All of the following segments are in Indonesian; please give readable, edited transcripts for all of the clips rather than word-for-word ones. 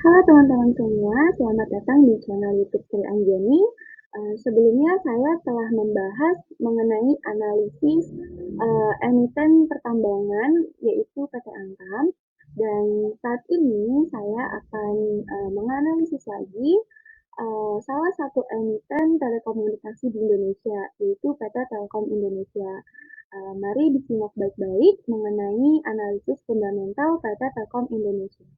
Halo teman-teman semua, selamat datang di channel YouTube Sri Anjani. Sebelumnya saya telah membahas mengenai analisis emiten pertambangan yaitu PT Antam, dan saat ini saya akan menganalisis lagi salah satu emiten telekomunikasi di Indonesia yaitu PT Telkom Indonesia. Mari disimak baik-baik mengenai analisis fundamental PT Telkom Indonesia.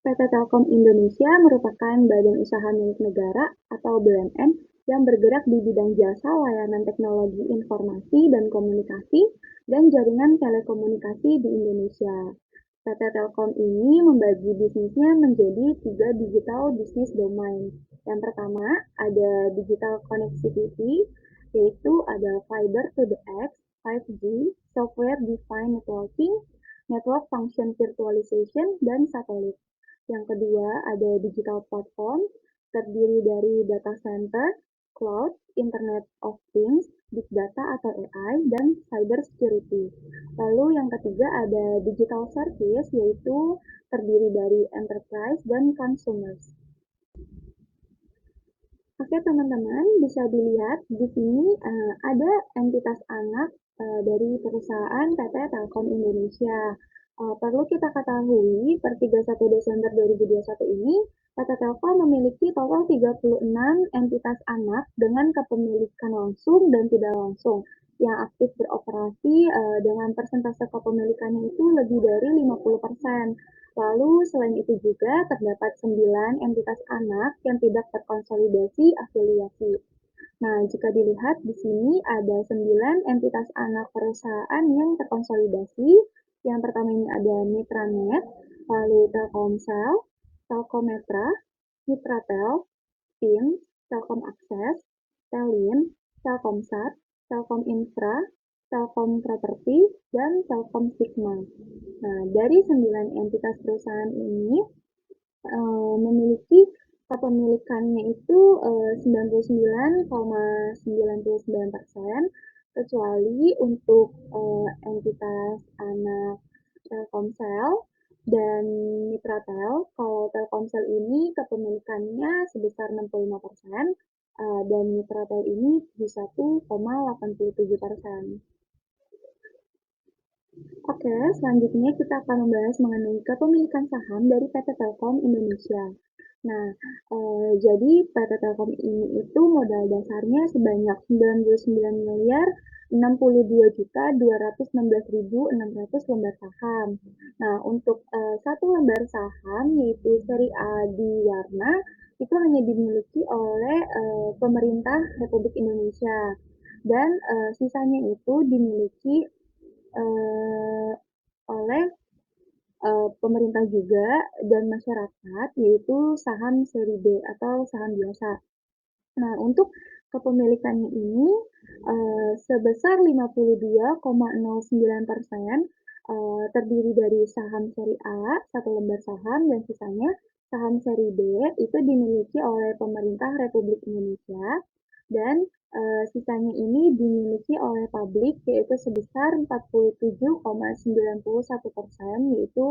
PT Telkom Indonesia merupakan badan usaha milik negara atau BUMN yang bergerak di bidang jasa layanan teknologi informasi dan komunikasi dan jaringan telekomunikasi di Indonesia. PT Telkom ini membagi bisnisnya menjadi 3 digital business domain. Yang pertama ada digital connectivity, yaitu ada fiber to the X, 5G, software defined networking, network function virtualization, dan satelit. Yang kedua, ada digital platform, terdiri dari data center, cloud, Internet of Things, big data atau AI, dan cyber security. Lalu yang ketiga ada digital service, yaitu terdiri dari enterprise dan consumers. Oke teman-teman, bisa dilihat di sini ada entitas anak dari perusahaan PT Telkom Indonesia. Perlu kita ketahui, per 31 Desember 2021 ini, PT Telkom memiliki total 36 entitas anak dengan kepemilikan langsung dan tidak langsung yang aktif beroperasi dengan persentase kepemilikannya itu lebih dari 50%. Lalu selain itu juga terdapat 9 entitas anak yang tidak terkonsolidasi afiliasi. Nah, jika dilihat di sini ada 9 entitas anak perusahaan yang terkonsolidasi. Yang pertama ini ada Mitranet, lalu Telkomsel, Telkometra, Mitratel, TIM, Telkom Akses, Telin, Telkomsat, Telkom Infra, Telkom Property, dan Telkom Sigma. Nah, dari 9 entitas perusahaan ini memiliki kepemilikannya itu 99,99%, kecuali untuk entitas anak Telkomsel dan Mitratel. Kalau Telkomsel ini kepemilikannya sebesar 65%, dan Mitratel ini di 1,87%. Oke, selanjutnya kita akan membahas mengenai kepemilikan saham dari PT Telkom Indonesia. Nah, jadi PT Telkom ini itu modal dasarnya sebanyak 99.662.216.600 lembar saham. Nah, untuk satu lembar saham yaitu seri A di warna itu hanya dimiliki oleh pemerintah Republik Indonesia dan sisanya itu dimiliki eh, oleh pemerintah juga dan masyarakat, yaitu saham seri B atau saham biasa. Nah, untuk kepemilikannya ini sebesar 52,09% terdiri dari saham seri A, satu lembar saham, dan sisanya saham seri B itu dimiliki oleh pemerintah Republik Indonesia dan sisanya ini dimiliki oleh publik yaitu sebesar 47,91% yaitu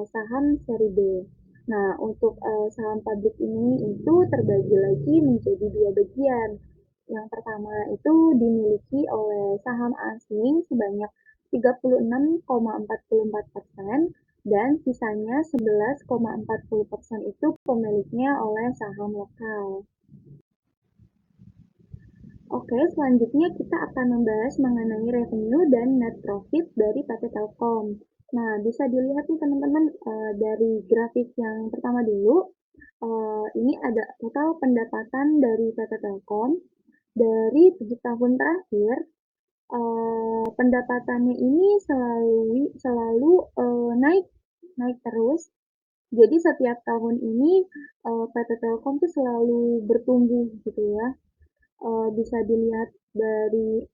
saham seri B. Nah, untuk saham publik ini itu terbagi lagi menjadi dua bagian. Yang pertama itu dimiliki oleh saham asing sebanyak 36,44% dan sisanya 11,40% itu pemiliknya oleh saham lokal. Oke, selanjutnya kita akan membahas mengenai revenue dan net profit dari PT Telkom. Nah, bisa dilihat nih teman-teman dari grafik yang pertama dulu. Ini ada total pendapatan dari PT Telkom dari 7 tahun terakhir. Pendapatannya ini selalu naik naik terus. Jadi setiap tahun ini PT Telkom tuh selalu bertumbuh gitu ya. Bisa dilihat dari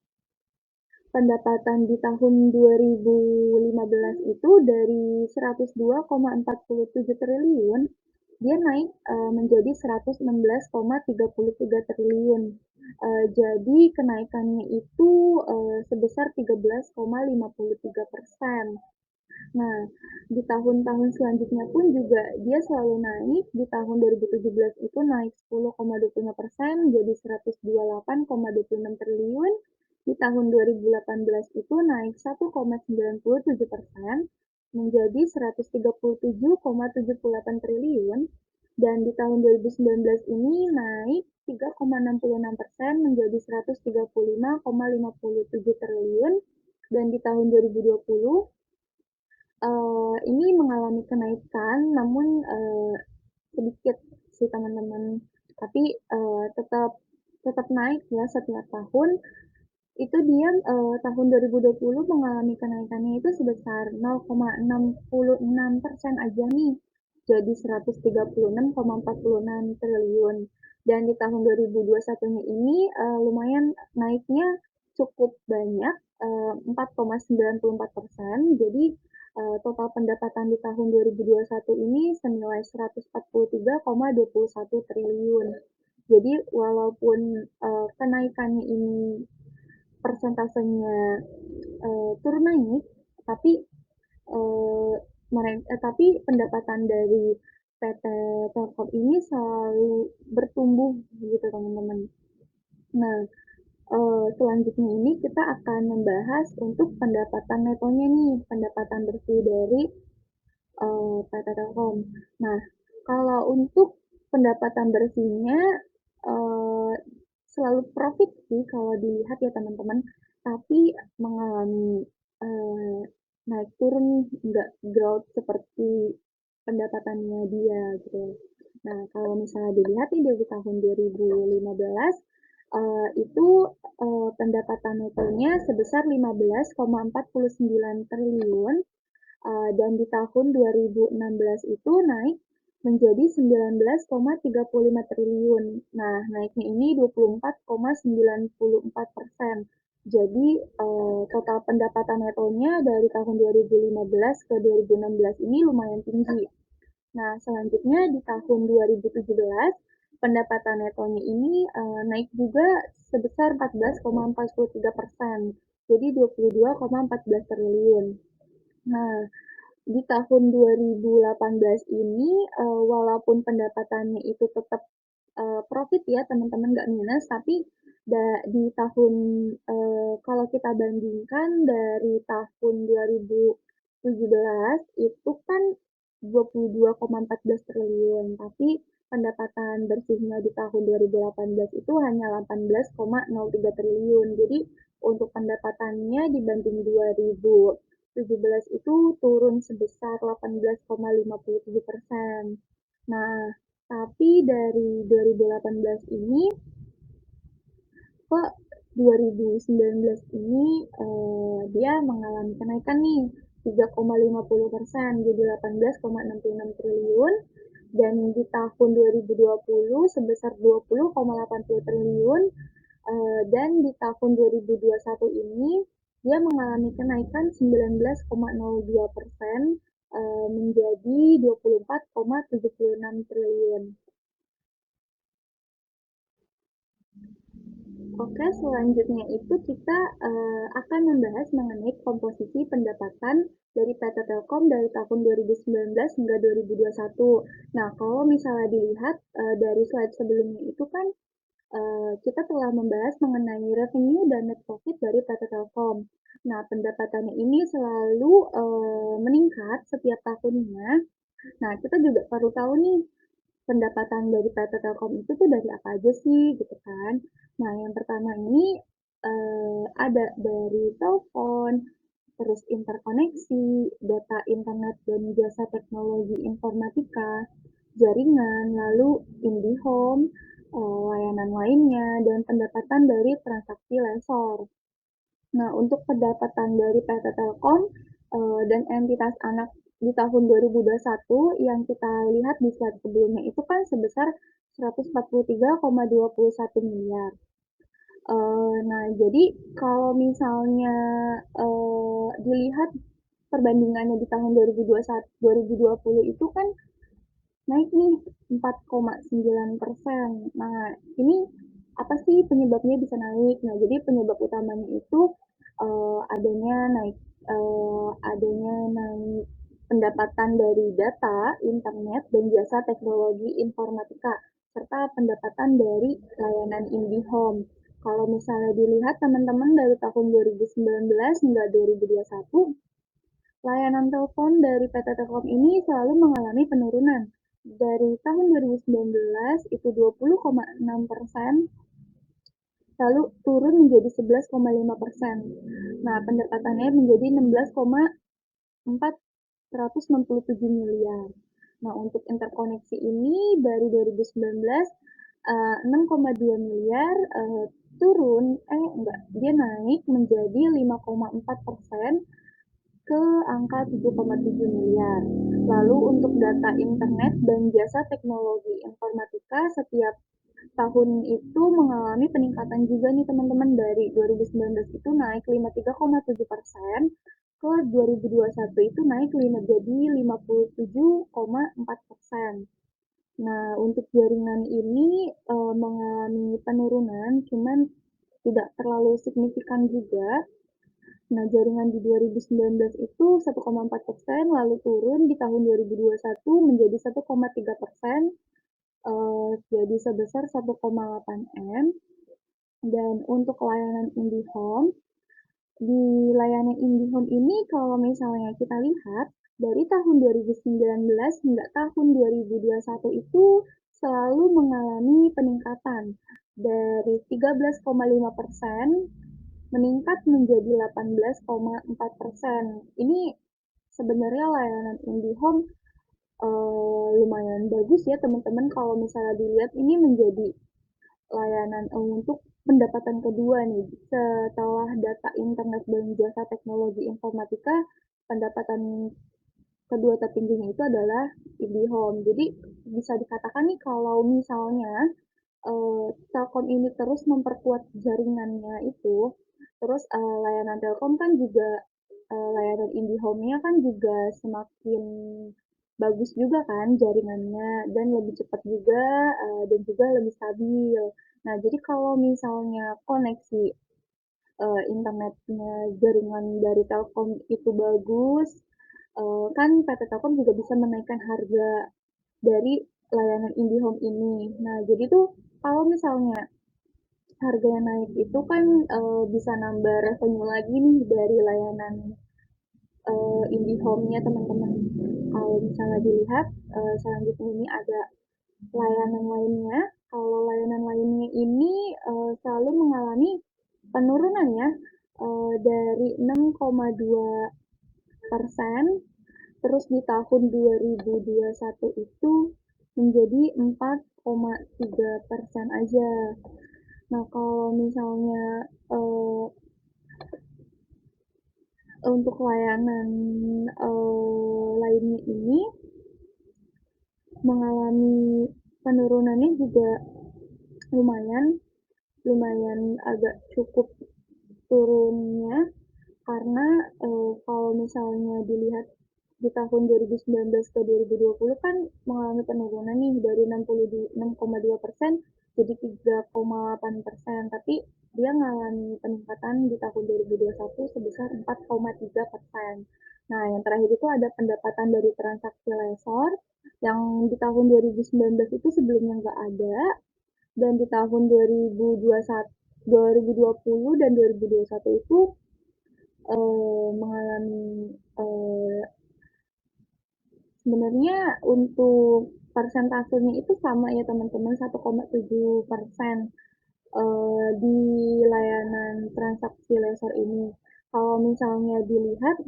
pendapatan di tahun 2015 itu dari 102,47 triliun, dia naik menjadi 116,33 triliun. Jadi kenaikannya itu sebesar 13,53%. Nah, di tahun-tahun selanjutnya pun juga dia selalu naik. Di tahun 2017 itu naik 10,25% jadi 128,26 triliun. Di tahun 2018 itu naik 1,97% menjadi 137,78 triliun. Dan di tahun 2019 ini naik 3,66% menjadi 135,57 triliun. Dan di tahun 2020 ini mengalami kenaikan namun sedikit sih teman-teman, tapi tetap tetap naik ya setiap tahun. Itu dia tahun 2020 mengalami kenaikannya itu sebesar 0,66% aja nih, jadi 136,46 triliun. Dan di tahun 2021-nya ini lumayan naiknya cukup banyak, 4,94%. Jadi total pendapatan di tahun 2021 ini senilai 143,21 triliun. Jadi walaupun kenaikannya ini persentasenya turun naik, tapi tapi pendapatan dari PT Telkom ini selalu bertumbuh gitu teman-teman. Nah, selanjutnya ini kita akan membahas untuk pendapatan netonya nih, pendapatan bersih dari PT Telkom. Nah, kalau untuk pendapatan bersihnya uh, selalu profit sih kalau dilihat ya teman-teman, tapi mengalami uh, naik turun nggak growth seperti pendapatannya dia gitu. Nah, kalau misalnya dilihat nih dari tahun 2015 itu pendapatan netonya sebesar 15,49 triliun dan di tahun 2016 itu naik menjadi 19,35 triliun. Nah, naiknya ini 24,94%. Jadi, total pendapatan netonya dari tahun 2015 ke 2016 ini lumayan tinggi. Nah, selanjutnya di tahun 2017, pendapatan netonya ini naik juga sebesar 14,43%, jadi 22,14 triliun. Nah, di tahun 2018 ini walaupun pendapatannya itu tetap profit ya teman-teman nggak minus, tapi di tahun kalau kita bandingkan dari tahun 2017 itu kan 22,14 triliun, tapi pendapatan bersihnya di tahun 2018 itu hanya 18,03 triliun. Jadi untuk pendapatannya dibanding 2017 itu turun sebesar 18,57%. Nah, tapi dari 2018 ini kok 2019 ini dia mengalami kenaikan nih 3,50% jadi 18,66 triliun dan di tahun 2020 sebesar 20,80 triliun dan di tahun 2021 ini dia mengalami kenaikan 19,02% menjadi 24,76 triliun. Oke, selanjutnya itu kita akan membahas mengenai komposisi pendapatan dari PT Telkom dari tahun 2019 hingga 2021. Nah, kalau misalnya dilihat dari slide sebelumnya itu kan kita telah membahas mengenai revenue dan net profit dari PT Telkom. Nah, pendapatannya ini selalu meningkat setiap tahunnya. Nah, kita juga perlu tahu nih pendapatan dari PT Telkom itu tuh dari apa aja sih gitu kan. Nah, yang pertama ini ada dari telepon, terus interkoneksi, data internet dan jasa teknologi informatika, jaringan, lalu IndiHome, layanan lainnya, dan pendapatan dari transaksi lesor. Nah, untuk pendapatan dari PT Telkom dan entitas anak di tahun 2021 yang kita lihat di slide sebelumnya itu kan sebesar 143,21 miliar. Nah, jadi kalau misalnya dilihat perbandingannya di tahun 2021, 2020 itu kan naik nih 4,9%. Nah, ini apa sih penyebabnya bisa naik? Nah, jadi penyebab utamanya itu adanya naik pendapatan dari data, internet, dan jasa teknologi informatika serta pendapatan dari layanan IndiHome. Kalau misalnya dilihat teman-teman dari tahun 2019 hingga 2021, layanan telepon dari PT Telkom ini selalu mengalami penurunan. Dari tahun 2019 itu 20,6%, lalu turun menjadi 11,5%. Nah, pendapatannya menjadi 16,467 miliar. Nah, untuk interkoneksi ini dari 2019 6,2 miliar dia naik menjadi 5,4% ke angka 7,7 miliar. Lalu untuk data internet dan jasa teknologi informatika setiap tahun itu mengalami peningkatan juga nih teman-teman dari 2019 itu naik 53,7% ke 2021 itu naik jadi 57,4%. Nah, untuk jaringan ini mengalami penurunan, cuman tidak terlalu signifikan juga. Nah, jaringan di 2019 itu 1,4%, lalu turun di tahun 2021 menjadi 1,3%, jadi sebesar 1,8 M. Dan untuk layanan IndiHome, di layanan IndiHome ini kalau misalnya kita lihat, dari tahun 2019 hingga tahun 2021 itu selalu mengalami peningkatan dari 13,5% meningkat menjadi 18,4%. Ini sebenarnya layanan IndiHome lumayan bagus ya teman-teman kalau misalnya dilihat ini menjadi layanan untuk pendapatan kedua nih setelah data internet dan jasa teknologi informatika pendapatan kedua tertingginya itu adalah IndiHome. Jadi bisa dikatakan nih kalau misalnya Telkom ini terus memperkuat jaringannya itu, terus layanan Telkom kan juga layanan IndiHome-nya kan juga semakin bagus juga kan jaringannya dan lebih cepat juga dan juga lebih stabil. Nah, jadi kalau misalnya koneksi internetnya jaringan dari Telkom itu bagus, kan PT Telkom juga bisa menaikkan harga dari layanan IndiHome ini. Nah, jadi tuh kalau misalnya harganya naik itu kan bisa nambah revenue lagi nih dari layanan IndiHome-nya teman-teman. Kalau misalnya dilihat selanjutnya ini ada layanan lainnya, kalau layanan lainnya ini selalu mengalami penurunan ya, dari 6,2%, terus di tahun 2021 itu menjadi 4,3% aja. Nah, kalau misalnya untuk layanan lainnya ini mengalami penurunannya juga lumayan lumayan agak cukup turunnya, karena kalau misalnya dilihat di tahun 2019 ke 2020 kan mengalami penurunan nih dari 6,2% jadi 3,8%, tapi dia mengalami peningkatan di tahun 2021 sebesar 4,3%. Nah, yang terakhir itu ada pendapatan dari transaksi lesor yang di tahun 2019 itu sebelumnya nggak ada, dan di tahun 2021, 2020 dan 2021 itu mengalami sebenarnya untuk persentasenya itu sama ya teman-teman, 1,7% di layanan transaksi laser ini. Kalau misalnya dilihat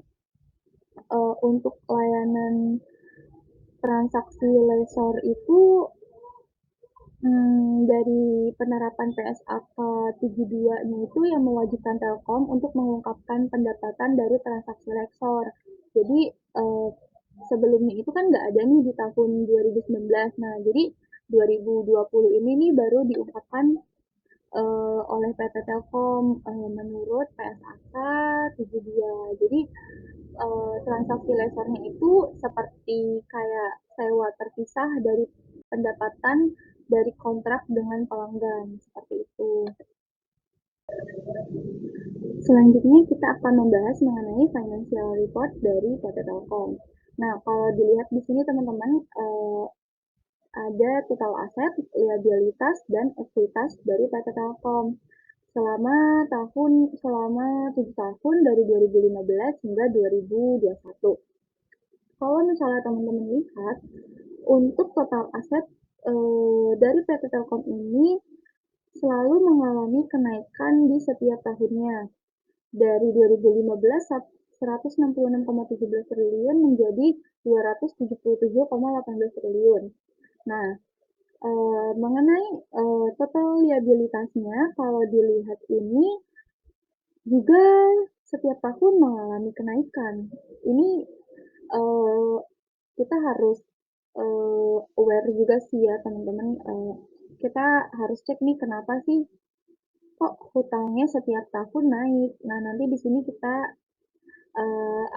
untuk layanan transaksi laser itu dari penerapan PSAK 72-nya itu yang mewajibkan Telkom untuk mengungkapkan pendapatan dari transaksi Lexor. Jadi sebelumnya itu kan nggak ada nih di tahun 2019. Nah, jadi 2020 ini nih baru diungkapkan oleh PT Telkom menurut PSAK 72. Jadi transaksi lesornya itu seperti kayak sewa terpisah dari pendapatan dari kontrak dengan pelanggan, seperti itu. Selanjutnya kita akan membahas mengenai financial report dari PT Telkom. Nah, kalau dilihat di sini teman-teman, ada total aset, liabilitas, dan ekuitas dari PT Telkom selama 7 tahun dari 2015 hingga 2021. Kalau misalnya teman-teman lihat, untuk total aset dari PT Telkom ini selalu mengalami kenaikan di setiap tahunnya. Dari 2015 166,17 triliun menjadi 277,18 triliun. Nah, mengenai total liabilitasnya, kalau dilihat ini juga setiap tahun mengalami kenaikan. Ini kita harus aware juga sih ya teman-teman. Kita harus cek nih kenapa sih kok hutangnya setiap tahun naik. Nah, nanti di sini kita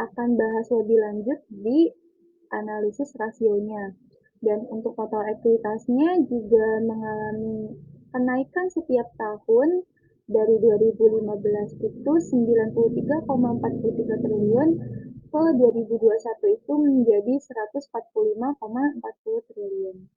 akan bahas lebih lanjut di analisis rasionya. Dan untuk total ekuitasnya juga mengalami kenaikan setiap tahun dari 2015 itu 93,43 triliun ke 2021 itu menjadi 145,40 triliun.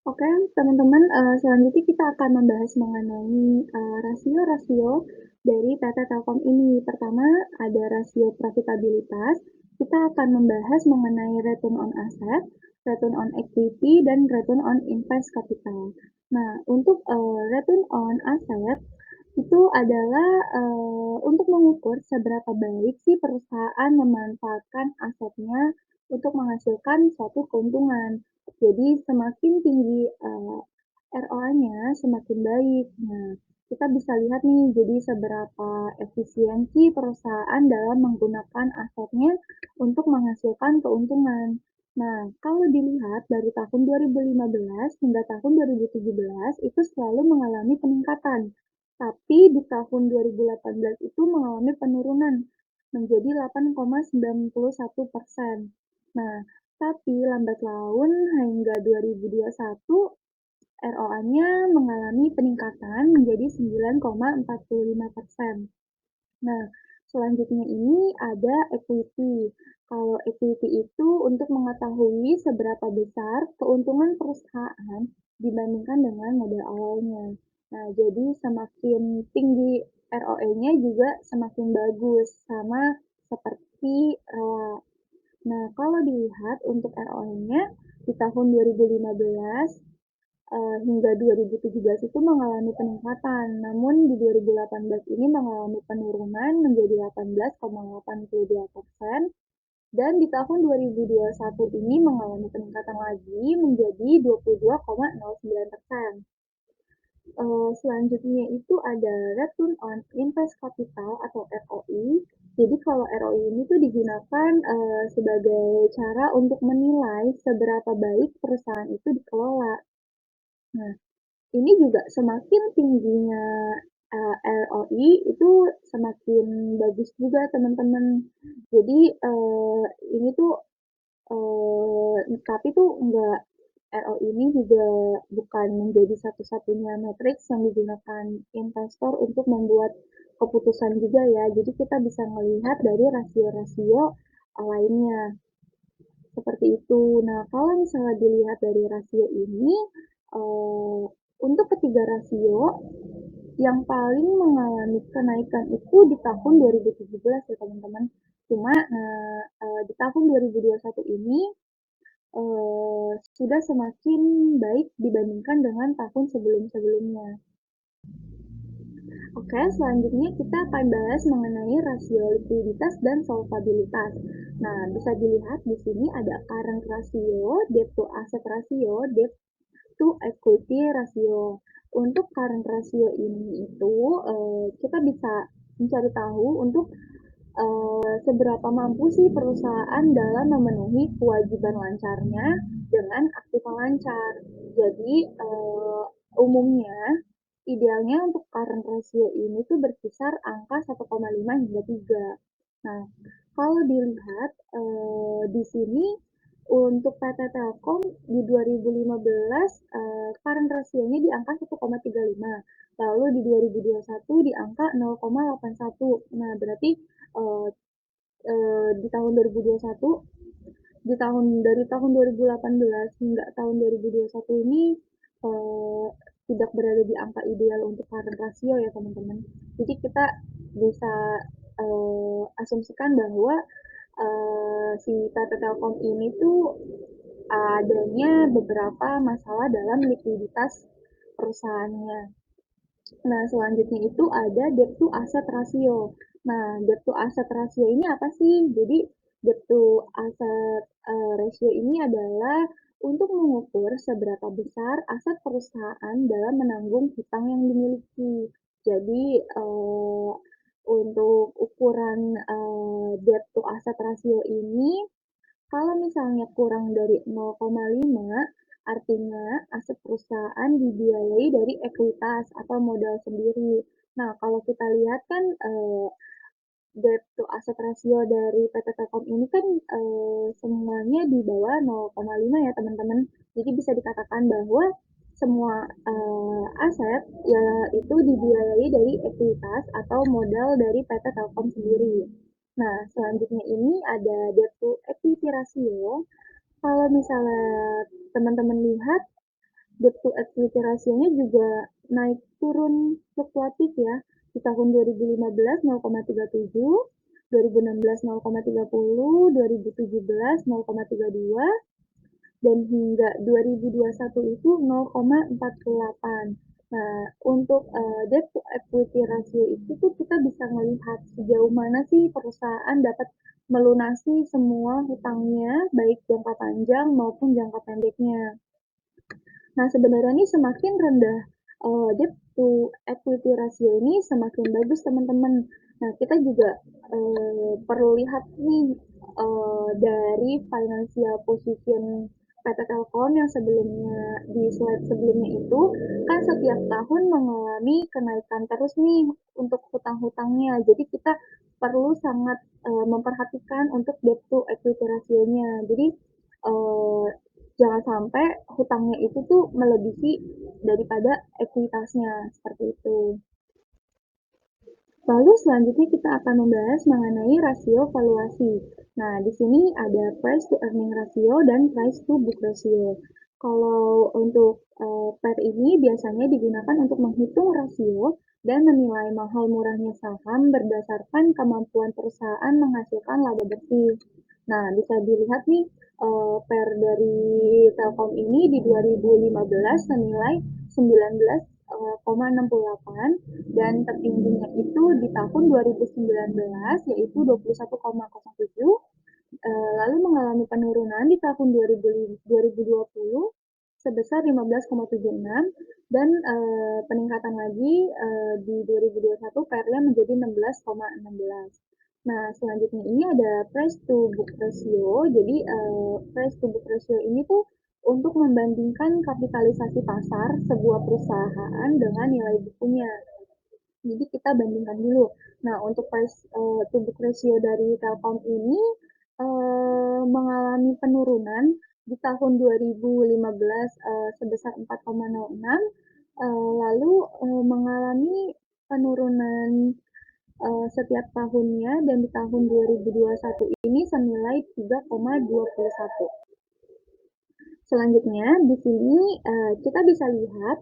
Oke, teman-teman, selanjutnya kita akan membahas mengenai, rasio-rasio dari PT Telkom ini. Pertama, ada rasio profitabilitas, kita akan membahas mengenai return on asset, return on equity, dan return on invest capital. Nah, untuk, return on asset itu adalah, untuk mengukur seberapa baik sih perusahaan memanfaatkan asetnya untuk menghasilkan suatu keuntungan. Jadi semakin tinggi, ROA-nya semakin baik. Nah, kita bisa lihat nih, jadi seberapa efisiensi perusahaan dalam menggunakan asetnya untuk menghasilkan keuntungan. Nah, kalau dilihat dari tahun 2015 hingga tahun 2017 itu selalu mengalami peningkatan. Tapi di tahun 2018 itu mengalami penurunan menjadi 8,91%. Nah, tapi lambat laun hingga 2021 ROA-nya mengalami peningkatan menjadi 9,45%. Nah, selanjutnya ini ada equity. Kalau equity itu untuk mengetahui seberapa besar keuntungan perusahaan dibandingkan dengan modal awalnya. Nah, jadi semakin tinggi ROE-nya juga semakin bagus, sama seperti ROA. Nah, kalau dilihat untuk ROE-nya di tahun 2015 hingga 2017 itu mengalami peningkatan, namun di 2018 ini mengalami penurunan menjadi 18,82%, dan di tahun 2021 ini mengalami peningkatan lagi menjadi 22,09%. Selanjutnya itu ada return on invest capital atau ROI. Jadi kalau ROI ini tuh digunakan sebagai cara untuk menilai seberapa baik perusahaan itu dikelola. Nah, ini juga semakin tingginya ROI itu semakin bagus juga teman-teman. Jadi ini tuh tapi tuh enggak, ROI ini juga bukan menjadi satu-satunya matriks yang digunakan investor untuk membuat keputusan juga ya. Jadi kita bisa melihat dari rasio-rasio lainnya seperti itu. Nah, kalau misalnya dilihat dari rasio ini, untuk ketiga rasio yang paling mengalami kenaikan itu di tahun 2017 ya teman-teman. Cuma di tahun 2021 ini sudah semakin baik dibandingkan dengan tahun sebelum-sebelumnya. Oke, selanjutnya kita akan bahas mengenai rasio likuiditas dan solvabilitas. Nah, bisa dilihat di sini ada current ratio, debt to asset ratio, debt to equity ratio. Untuk current ratio ini itu kita bisa mencari tahu untuk seberapa mampu sih perusahaan dalam memenuhi kewajiban lancarnya dengan aktiva lancar. Jadi umumnya idealnya untuk current ratio ini tuh berkisar angka 1,5 hingga 3. Nah, kalau dilihat di sini untuk PT Telkom di 2015 current rasionya di angka 1,35, lalu di 2021 di angka 0,81. Nah, berarti eh, di tahun 2021, dari tahun 2018 hingga tahun 2021 ini eh, tidak berada di angka ideal untuk current ratio ya teman-teman. Jadi kita bisa asumsikan bahwa si PT Telkom ini tuh adanya beberapa masalah dalam likuiditas perusahaannya. Nah, selanjutnya itu ada debt to asset ratio. Nah, debt to asset ratio ini apa sih? Jadi, debt to asset ratio ini adalah untuk mengukur seberapa besar aset perusahaan dalam menanggung hutang yang dimiliki. Jadi, untuk ukuran debt to asset ratio ini kalau misalnya kurang dari 0,5, artinya aset perusahaan dibiayai dari ekuitas atau modal sendiri. Nah, kalau kita lihat kan debt to asset ratio dari PT Telkom ini kan semuanya di bawah 0,5 ya teman-teman. Jadi bisa dikatakan bahwa semua aset ya itu dibiayai dari ekuitas atau modal dari PT Telkom sendiri. Nah, selanjutnya ini ada debt to equity ratio. Kalau misalnya teman-teman lihat debt to equity rasionya juga naik turun fluktuatif ya. Di tahun 2015 0,37, 2016 0,30, 2017 0,32, dan hingga 2021 itu 0,48. Nah, untuk debt to equity ratio itu tuh kita bisa melihat sejauh mana sih perusahaan dapat melunasi semua hutangnya, baik jangka panjang maupun jangka pendeknya. Nah, sebenarnya ini semakin rendah debt to equity ratio ini semakin bagus teman-teman. Nah, kita juga perlu lihat nih dari financial position PT Telkom yang sebelumnya di slide sebelumnya itu kan setiap tahun mengalami kenaikan terus nih untuk hutang-hutangnya. Jadi kita perlu sangat memperhatikan untuk debt to equity ratio-nya. Jadi uh, jangan sampai hutangnya itu tuh melebihi daripada ekuitasnya, seperti itu. Lalu selanjutnya kita akan membahas mengenai rasio valuasi. Nah, di sini ada price to earning ratio dan price to book ratio. Kalau untuk PER ini biasanya digunakan untuk menghitung rasio dan menilai mahal murahnya saham berdasarkan kemampuan perusahaan menghasilkan laba bersih. Nah, bisa dilihat nih PER dari Telkom ini di 2015 senilai 19,68 dan tertingginya itu di tahun 2019 yaitu 21,07, lalu mengalami penurunan di tahun 2020 sebesar 15,76 dan peningkatan lagi di 2021 PR-nya menjadi 16,16. Nah, selanjutnya ini ada price to book ratio. Jadi price to book ratio ini tuh untuk membandingkan kapitalisasi pasar sebuah perusahaan dengan nilai bukunya. Jadi kita bandingkan dulu. Nah, untuk price to book ratio dari Telkom ini mengalami penurunan di tahun 2015 sebesar 4,06, lalu mengalami penurunan setiap tahunnya dan di tahun 2021 ini senilai 3,21. Selanjutnya, di sini kita bisa lihat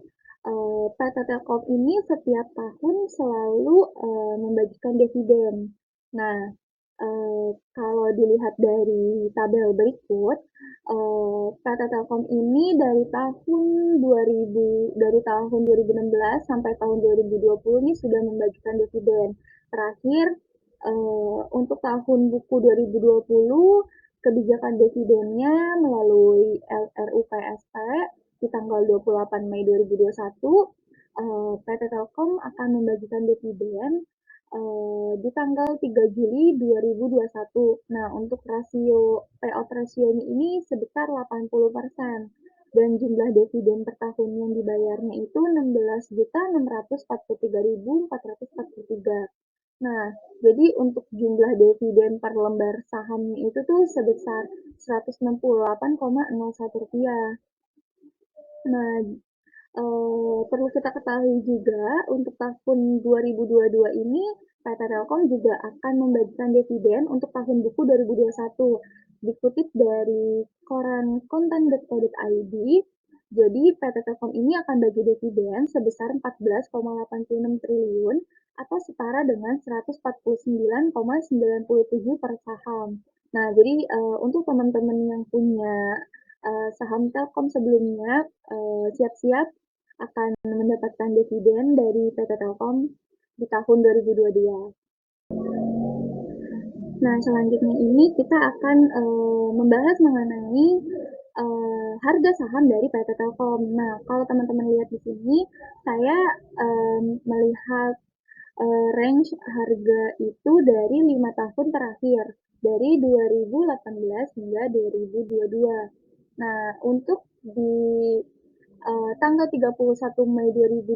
PT Telkom ini setiap tahun selalu membagikan dividen. Nah, kalau dilihat dari tabel berikut, PT Telkom ini dari tahun 2016 sampai tahun 2020 ini sudah membagikan dividen. Terakhir untuk tahun buku 2020 kebijakan dividennya melalui RUPST di tanggal 28 Mei 2021, PT Telkom akan membagikan dividen di tanggal 3 Juli 2021. Nah, untuk rasio payout ratio-nya ini sebesar 80% dan jumlah dividen per tahun yang dibayarnya itu 16.643.443. Nah, jadi untuk jumlah dividen per lembar sahamnya itu tuh sebesar Rp168,01. Nah, perlu kita ketahui juga untuk tahun 2022 ini PT Telkom juga akan membagikan dividen untuk tahun buku 2021. Dikutip dari koran konten.co.id, jadi PT Telkom ini akan bagi dividen sebesar 14,86 triliun atau setara dengan 149,97 per saham. Nah, jadi untuk teman-teman yang punya saham Telkom sebelumnya, siap-siap akan mendapatkan dividen dari PT Telkom di tahun 2022. Nah, selanjutnya ini kita akan membahas mengenai harga saham dari PT Telkom. Nah, kalau teman-teman lihat di sini, saya melihat range harga itu dari 5 tahun terakhir, dari 2018 hingga 2022. Nah, untuk di tanggal 31 Mei 2022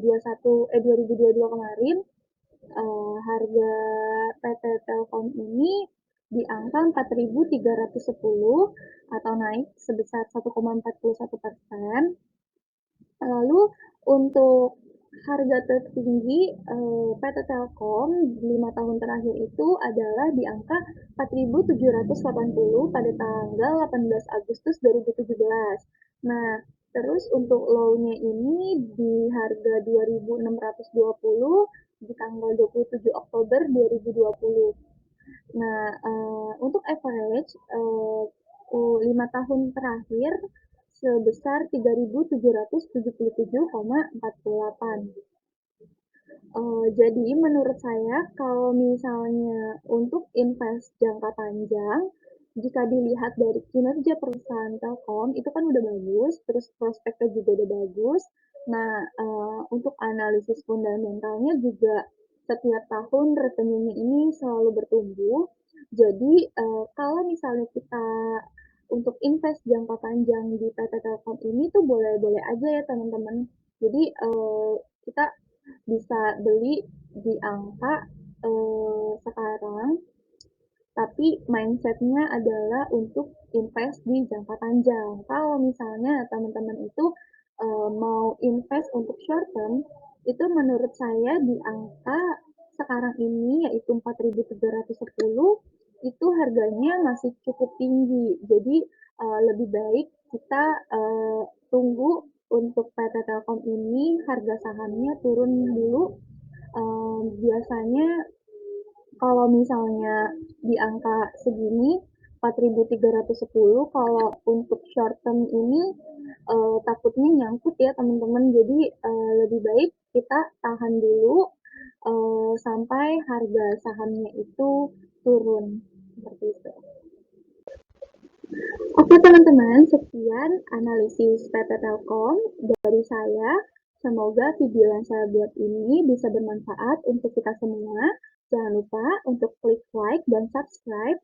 kemarin, harga PT Telkom ini di angka 4.310 atau naik sebesar 1,41%. Lalu untuk harga tertinggi PT Telkom 5 tahun terakhir itu adalah di angka 4.780 pada tanggal 18 Agustus 2017. Nah, Terus untuk low-nya ini di harga 2.620 di tanggal 27 Oktober 2020. Nah, untuk average 5 tahun terakhir sebesar 3.777,48. Jadi menurut saya kalau misalnya untuk invest jangka panjang, jika dilihat dari kinerja perusahaan Telkom itu kan udah bagus, terus prospeknya juga udah bagus. Nah, untuk analisis fundamentalnya juga setiap tahun revenue-nya ini selalu bertumbuh. Jadi, kalau misalnya kita untuk invest jangka panjang di PT Telkom ini tuh boleh-boleh aja ya teman-teman. Jadi, kita bisa beli di angka sekarang, tapi mindsetnya adalah untuk invest di jangka panjang. Kalau misalnya teman-teman itu mau invest untuk short term, itu menurut saya di angka sekarang ini yaitu 4.310 itu harganya masih cukup tinggi. Jadi lebih baik kita tunggu untuk PT Telkom ini harga sahamnya turun dulu. Biasanya kalau misalnya di angka segini 4.310, kalau untuk short term ini takutnya nyangkut ya teman-teman. Jadi lebih baik kita tahan dulu sampai harga sahamnya itu turun seperti itu. Oke teman-teman, sekian analisis PT Telkom dari saya. Semoga video yang saya buat ini bisa bermanfaat untuk kita semua. Jangan lupa untuk klik like dan subscribe.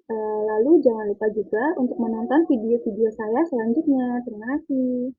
Lalu jangan lupa juga untuk menonton video-video saya selanjutnya. Terima kasih.